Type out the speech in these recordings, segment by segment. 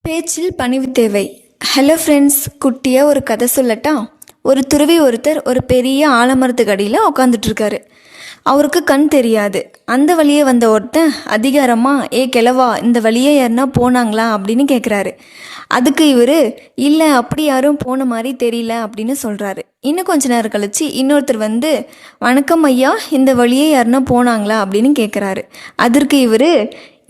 பேச்சில் பணிவு தேவை. ஹலோ ஃப்ரெண்ட்ஸ், குட்டியாக ஒரு கதை சொல்லட்டா? ஒரு துறவி ஒருத்தர் ஒரு பெரிய ஆலமரத்துக்கு அடியில் உட்காந்துட்ருக்காரு. அவருக்கு கண் தெரியாது. அந்த வழியே வந்த ஒருத்தன் அதிகாரமாக, ஏ கிழவா, இந்த வழியே யாருன்னா போனாங்களா அப்படின்னு கேட்குறாரு. அதுக்கு இவர், இல்லை, அப்படி யாரும் போன மாதிரி தெரியல அப்படின்னு சொல்கிறாரு. இன்னும் கொஞ்ச நேரம் கழித்து இன்னொருத்தர் வந்து, வணக்கம் ஐயா, இந்த வழியே யாருன்னா போனாங்களா அப்படின்னு கேட்குறாரு. அதற்கு இவர்,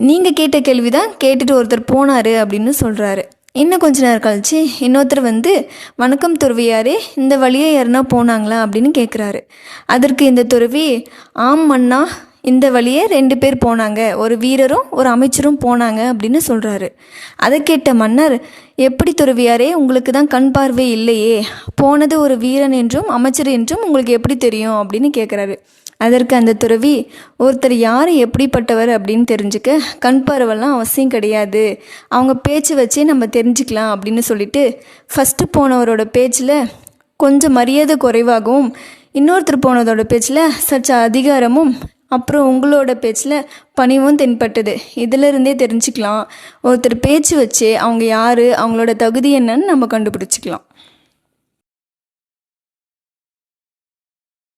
நீங்கள் கேட்ட கேள்வி தான் கேட்டுட்டு ஒருத்தர் போனார் அப்படின்னு சொல்கிறாரு. இன்னும் கொஞ்ச நேரம் கழிச்சு இன்னொருத்தர் வந்து, வணக்கம் துறவியாரே, இந்த வழியே யாருன்னா போனாங்களா அப்படின்னு கேட்குறாரு. அதற்கு இந்த துறவி, ஆம் மன்னா, இந்த வழியே 2 பேர் போனாங்க, ஒரு வீரரும் ஒரு அமைச்சரும் போனாங்க அப்படின்னு சொல்கிறாரு. அதை கேட்ட மன்னர், எப்படி துறவியாரே, உங்களுக்கு தான் கண் பார்வை இல்லையே, போனது ஒரு வீரன் என்றும் அமைச்சர் என்றும் உங்களுக்கு எப்படி தெரியும் அப்படின்னு கேட்குறாரு. அதற்கு அந்த துறவி, ஒருத்தர் யார் எப்படிப்பட்டவர் அப்படின்னு தெரிஞ்சுக்க கண் பார்வைலாம் அவசியம் கிடையாது, அவங்க பேச்சு வச்சே நம்ம தெரிஞ்சுக்கலாம் அப்படின்னு சொல்லிட்டு, ஃபஸ்ட்டு போனவரோட பேச்சில் கொஞ்சம் மரியாதை குறைவாகவும், இன்னொருத்தர் போனதோட பேச்சில் சற்று அதிகாரமும், அப்புறம் உங்களோட பேச்சில் பணிவும் தென்பட்டது. இதிலிருந்தே தெரிஞ்சுக்கலாம், ஒருத்தர் பேச்சு வச்சே அவங்க யார், அவங்களோட தகுதி என்னன்னு நம்ம கண்டுபிடிச்சிக்கலாம்.